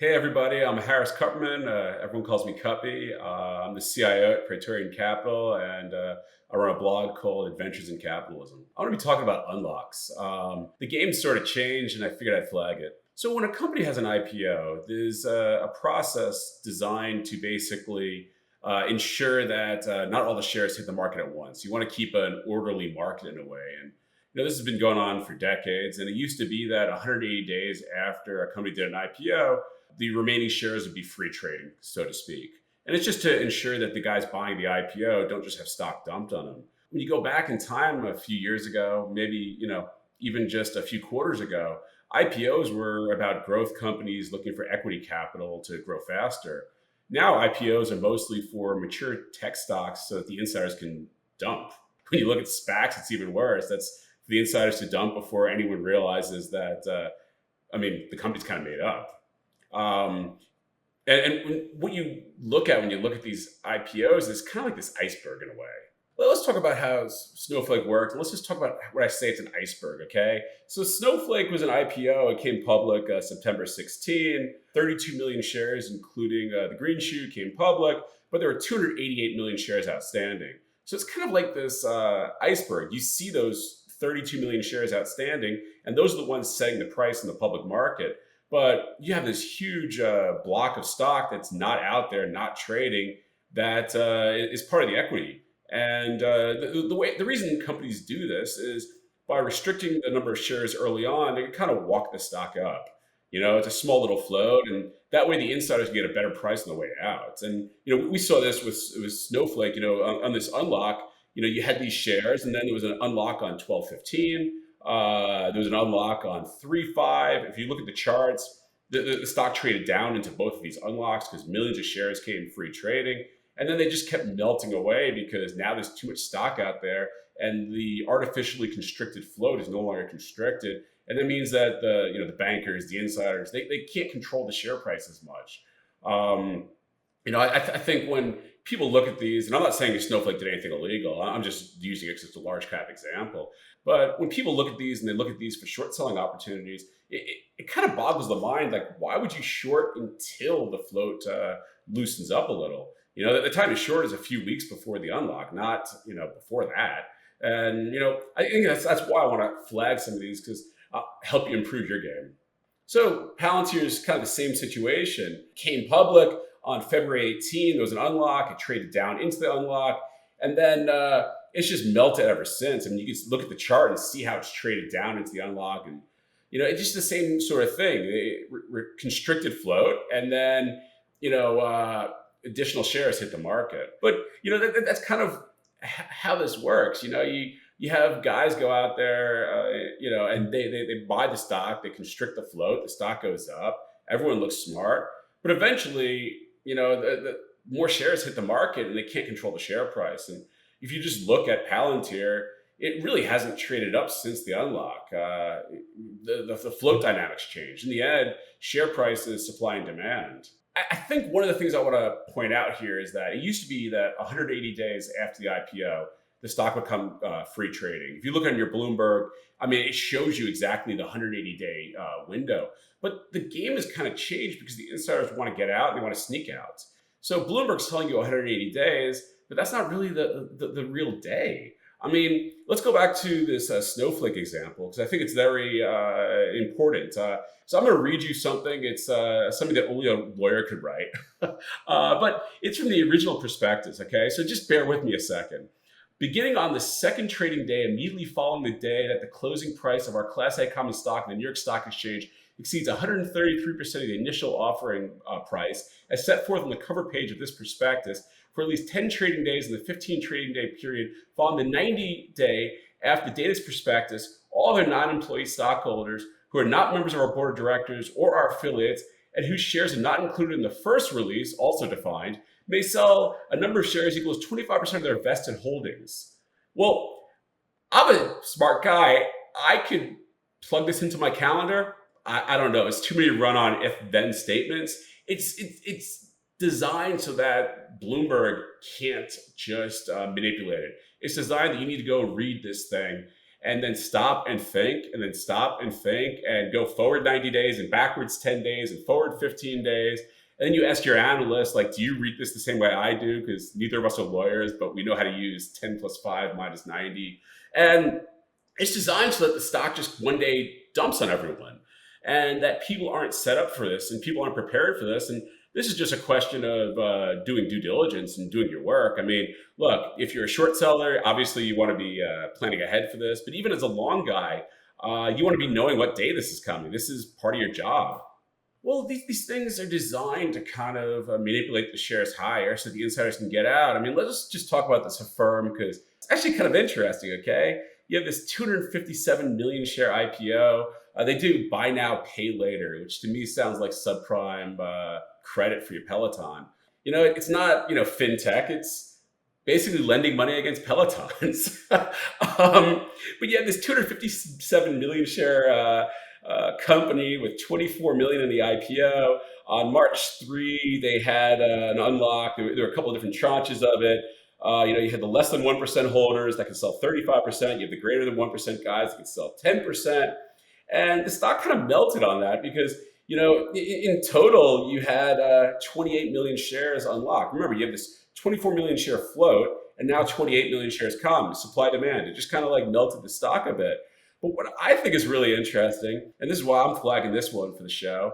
Hey everybody, I'm Harris Kupperman. Everyone calls me Cuppy. I'm the CIO at Praetorian Capital, and I run a blog called Adventures in Capitalism. I want to be talking about unlocks. The game sort of changed, and I figured I'd flag it. So when a company has an IPO, there's a process designed to basically ensure that not all the shares hit the market at once. You want to keep an orderly market in a way, and this has been going on for decades. And it used to be that 180 days after a company did an IPO, the remaining shares would be free trading, so to speak. And it's just to ensure that the guys buying the IPO don't just have stock dumped on them. When you go back in time a few years ago, maybe, even just a few quarters ago, IPOs were about growth companies looking for equity capital to grow faster. Now IPOs are mostly for mature tech stocks so that the insiders can dump. When you look at Spax, it's even worse. That's for the insiders to dump before anyone realizes that, the company's kind of made up. And what you look at when you look at these IPOs is kind of like this iceberg in a way. Well, let's talk about how Snowflake works. And let's just talk about what I say it's an iceberg, okay? So Snowflake was an IPO. It came public September 16, 32 million shares, including the green shoe, came public, but there were 288 million shares outstanding. So it's kind of like this iceberg. You see those 32 million shares outstanding, and those are the ones setting the price in the public market. But you have this huge block of stock that's not out there, not trading, that is part of the equity. And the reason companies do this is by restricting the number of shares early on, they can kind of walk the stock up. It's a small little float, and that way the insiders can get a better price on the way out. And we saw this with Snowflake. On this unlock, you had these shares, and then there was an unlock on 12/15. There was an unlock on 3/5. If you look at the charts, the stock traded down into both of these unlocks because millions of shares came free trading. And then they just kept melting away because now there's too much stock out there and the artificially constricted float is no longer constricted. And that means that the bankers, the insiders, they can't control the share price as much. I think when people look at these, and I'm not saying Snowflake did anything illegal, I'm just using it because it's a large cap example. But when people look at these and they look at these for short selling opportunities, it kind of boggles the mind. Like, why would you short until the float loosens up a little? The time to short is a few weeks before the unlock, not before that. And I think that's why I want to flag some of these, because help you improve your game. So Palantir is kind of the same situation. Came public on February 18. There was an unlock. It traded down into the unlock, and then it's just melted ever since. I mean, you can look at the chart and see how it's traded down into the unlock, and it's just the same sort of thing. Constricted float, and then additional shares hit the market. But that's kind of how this works. You have guys go out there, and they buy the stock, they constrict the float, the stock goes up, everyone looks smart, but eventually, the more shares hit the market and they can't control the share price. And if you just look at Palantir, it really hasn't traded up since the unlock. The float dynamics changed. In the end, share price is supply and demand. I think one of the things I want to point out here is that it used to be that 180 days after the IPO, the stock would come free trading. If you look on your Bloomberg, it shows you exactly the 180-day window. But the game has kind of changed because the insiders want to get out and they want to sneak out. So Bloomberg's telling you 180 days, but that's not really the real day. Let's go back to this Snowflake example, because I think it's very important. So I'm going to read you something. It's something that only a lawyer could write. But it's from the original prospectus, okay? So just bear with me a second. Beginning on the second trading day, immediately following the day that the closing price of our Class A common stock in the New York Stock Exchange exceeds 133% of the initial offering price, as set forth on the cover page of this prospectus, for at least 10 trading days in the 15 trading day period following the 90-day after the date of this prospectus, all other non-employee stockholders who are not members of our board of directors or our affiliates and whose shares are not included in the first release, also defined, may sell a number of shares equals 25% of their vested holdings. Well, I'm a smart guy. I could plug this into my calendar. I don't know. It's too many run-on if-then statements. It's designed so that Bloomberg can't just manipulate it. It's designed that you need to go read this thing and then stop and think, and then stop and think, and go forward 90 days and backwards 10 days and forward 15 days. And then you ask your analyst, like, do you read this the same way I do? Because neither of us are lawyers, but we know how to use 10 plus 5 minus 90. And it's designed so that the stock just one day dumps on everyone, and that people aren't set up for this and people aren't prepared for this. And this is just a question of doing due diligence and doing your work. I mean, look, if you're a short seller, obviously you want to be planning ahead for this. But even as a long guy, you want to be knowing what day this is coming. This is part of your job. Well, these things are designed to kind of manipulate the shares higher so the insiders can get out. I mean, let's just talk about this Affirm, because it's actually kind of interesting, okay? You have this 257 million share IPO. They do buy now, pay later, which to me sounds like subprime credit for your Peloton. It's not, fintech. It's basically lending money against Pelotons. But you have this 257 million share company with 24 million in the IPO. On March 3, they had an unlock. There were a couple of different tranches of it. You had the less than 1% holders that can sell 35%. You have the greater than 1% guys that can sell 10%. And the stock kind of melted on that because, in total, you had 28 million shares unlocked. Remember, you have this 24 million share float, and now 28 million shares come. Supply demand. It just kind of like melted the stock a bit. But what I think is really interesting, and this is why I'm flagging this one for the show,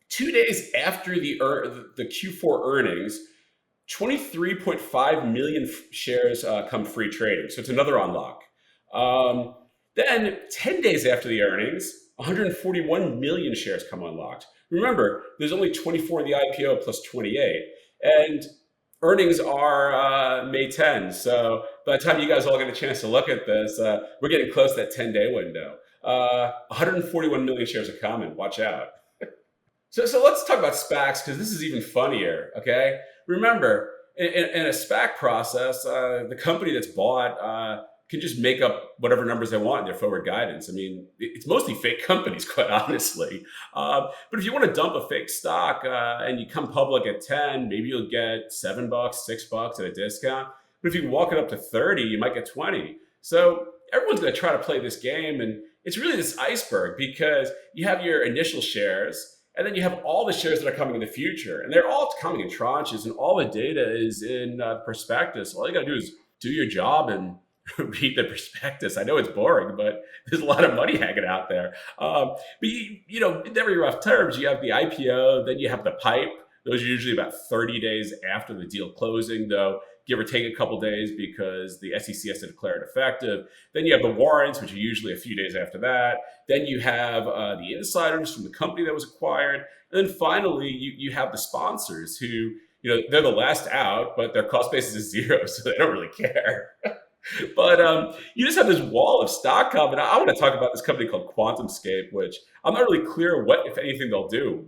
2 days after the Q4 earnings, 23.5 million shares come free trading. So it's another unlock. Then 10 days after the earnings, 141 million shares come unlocked. Remember, there's only 24 in the IPO plus 28. And earnings are May 10. So by the time you guys all get a chance to look at this, we're getting close to that 10-day window. 141 million shares are coming. Watch out. So let's talk about Spax, because this is even funnier, okay? Remember, in a SPAC process, the company that's bought can just make up whatever numbers they want in their forward guidance. I mean, it's mostly fake companies, quite honestly. But if you want to dump a fake stock and you come public at 10, maybe you'll get $7, $6 at a discount. But if you walk it up to 30, you might get 20. So everyone's going to try to play this game. And it's really this iceberg, because you have your initial shares, and then you have all the shares that are coming in the future. And they're all coming in tranches, and all the data is in prospectus. All you got to do is do your job and read the prospectus. I know it's boring, but there's a lot of money hanging out there. But in very rough terms, you have the IPO, then you have the PIPE. Those are usually about 30 days after the deal closing, though give or take a couple days because the SEC has to declare it effective. Then you have the warrants, which are usually a few days after that. Then you have the insiders from the company that was acquired. And then finally, you have the sponsors who, they're the last out, but their cost basis is zero, so they don't really care. But you just have this wall of stock coming. I want to talk about this company called QuantumScape, which I'm not really clear what, if anything, they'll do.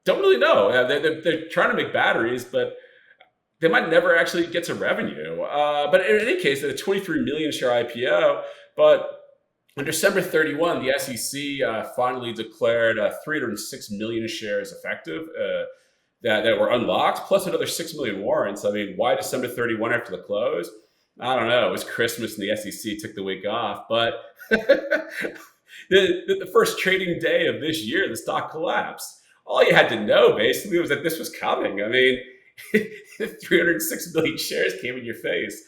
Don't really know. They're trying to make batteries, but they might never actually get to revenue. But in any case, they're a 23 million share IPO. But on December 31, the SEC finally declared 306 million shares effective that were unlocked, plus another 6 million warrants. I mean, why December 31 after the close? I don't know. It was Christmas and the SEC took the week off. But the first trading day of this year, the stock collapsed. All you had to know, basically, was that this was coming. I mean, 306 million shares came in your face.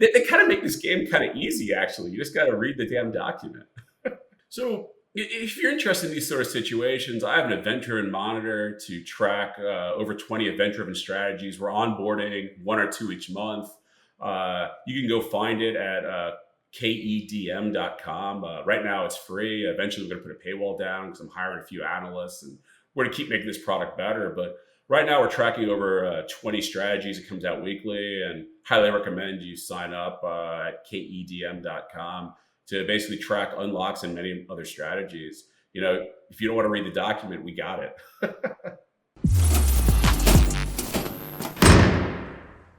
They kind of make this game kind of easy, actually. You just got to read the damn document. So if you're interested in these sort of situations, I have an event-driven monitor to track over 20 event-driven strategies. We're onboarding 1 or 2 each month. You can go find it at kedm.com. Right now it's free. Eventually we're going to put a paywall down because I'm hiring a few analysts, and we're going to keep making this product better. But right now we're tracking over 20 strategies. It comes out weekly, and highly recommend you sign up at kedm.com to basically track unlocks and many other strategies. If you don't want to read the document, we got it.